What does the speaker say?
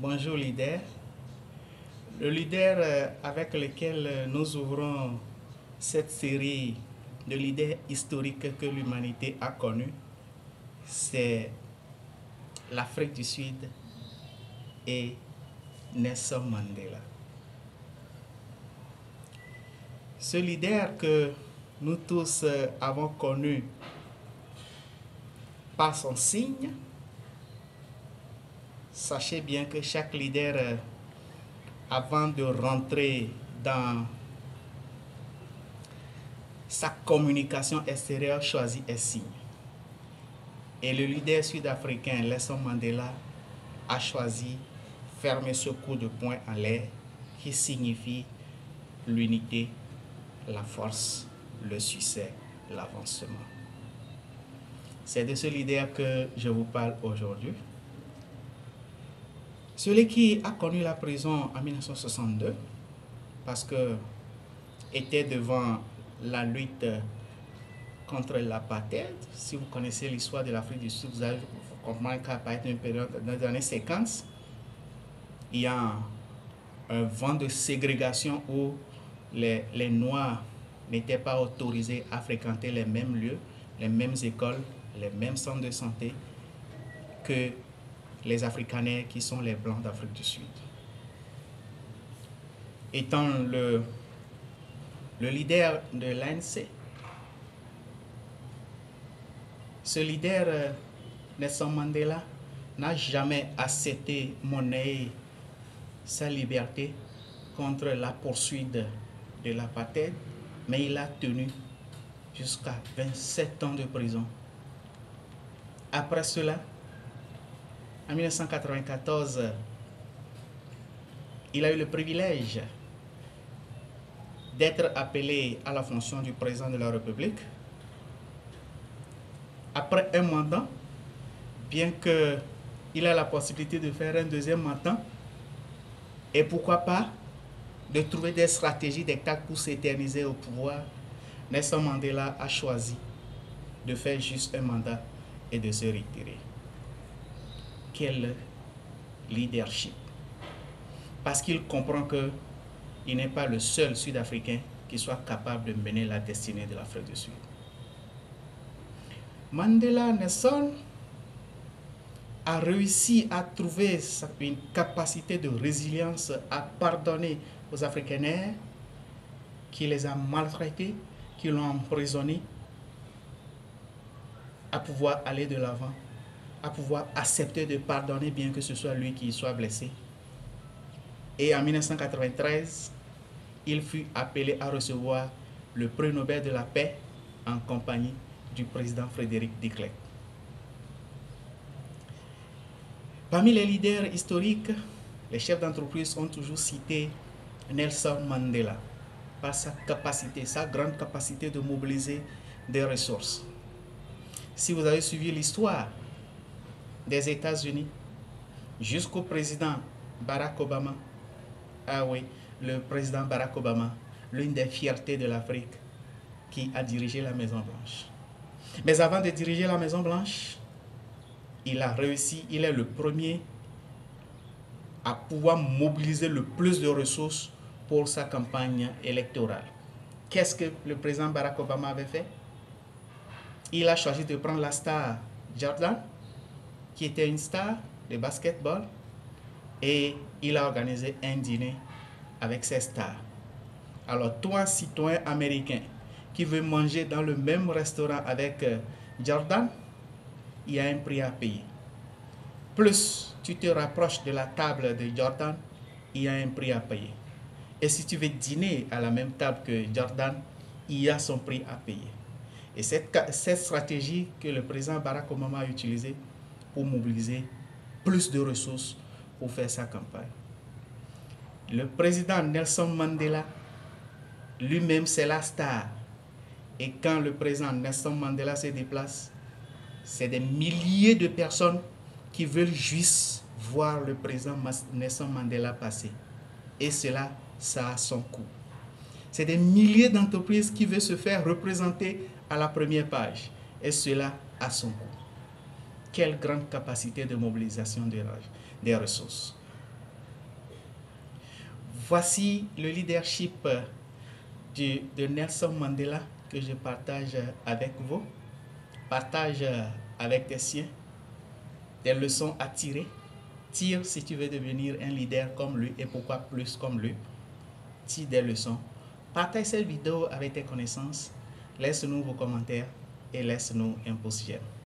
Bonjour leader. Le leader avec lequel nous ouvrons cette série de leaders historiques que l'humanité a connus, c'est l'Afrique du Sud et Nelson Mandela. Ce leader que nous tous avons connu par son signe, sachez bien que chaque leader, avant de rentrer dans sa communication extérieure, choisit un signe. Et le leader sud-africain, Nelson Mandela, a choisi fermer ce coup de poing en l'air qui signifie l'unité, la force, le succès, l'avancement. C'est de ce leader que je vous parle aujourd'hui. Celui qui a connu la prison en 1962 parce que était devant la lutte contre l'apartheid. Si vous connaissez l'histoire de l'Afrique du Sud, vous allez comprendre qu'à partir d'une période dans les années 50, il y a un vent de ségrégation où les Noirs n'étaient pas autorisés à fréquenter les mêmes lieux, les mêmes écoles, les mêmes centres de santé que les Afrikaners qui sont les Blancs d'Afrique du Sud. Étant le leader de l'ANC, ce leader, Nelson Mandela, n'a jamais accepté monnaie sa liberté contre la poursuite de l'apartheid, mais il a tenu jusqu'à 27 ans de prison. Après cela, en 1994, il a eu le privilège d'être appelé à la fonction du président de la République. Après un mandat, bien qu'il a la possibilité de faire un deuxième mandat, et pourquoi pas de trouver des stratégies, des tactiques pour s'éterniser au pouvoir, Nelson Mandela a choisi de faire juste un mandat et de se retirer. Quel leadership! Parce qu'il comprend qu'il n'est pas le seul Sud-Africain qui soit capable de mener la destinée de l'Afrique du Sud. Mandela Nelson a réussi à trouver une capacité de résilience à pardonner aux Afrikaners qui les a maltraités, qui l'ont emprisonné, à pouvoir aller de l'avant, à pouvoir accepter de pardonner bien que ce soit lui qui soit blessé. Et en 1993, il fut appelé à recevoir le prix Nobel de la paix en compagnie du président Frédéric de Klerk. Parmi les leaders historiques, les chefs d'entreprise ont toujours cité Nelson Mandela par sa capacité, sa grande capacité de mobiliser des ressources. Si vous avez suivi l'histoire des États-Unis jusqu'au président Barack Obama, ah oui, le président Barack Obama, l'une des fiertés de l'Afrique, qui a dirigé la Maison-Blanche. Mais avant de diriger la Maison-Blanche, il a réussi, il est le premier à pouvoir mobiliser le plus de ressources pour sa campagne électorale. Qu'est-ce que le président Barack Obama avait fait? Il a choisi de prendre la star Jordan, qui était une star de basketball, et il a organisé un dîner avec ses stars. Alors, toi, citoyen américain, qui veut manger dans le même restaurant avec Jordan, il y a un prix à payer. Plus tu te rapproches de la table de Jordan, il y a un prix à payer. Et si tu veux dîner à la même table que Jordan, il y a son prix à payer. Et cette stratégie que le président Barack Obama a utilisée pour mobiliser plus de ressources pour faire sa campagne. Le président Nelson Mandela, lui-même, c'est la star. Et quand le président Nelson Mandela se déplace, c'est des milliers de personnes qui veulent juste voir le président Nelson Mandela passer. Et cela, ça a son coût. C'est des milliers d'entreprises qui veulent se faire représenter à la première page. Et cela a son coût. Quelle grande capacité de mobilisation des ressources. Voici le leadership de Nelson Mandela que je partage avec vous. Partage avec tes siens des leçons à tirer. Tire si tu veux devenir un leader comme lui et pourquoi plus comme lui. Tire des leçons. Partage cette vidéo avec tes connaissances. Laisse-nous vos commentaires et laisse-nous un pouce vert.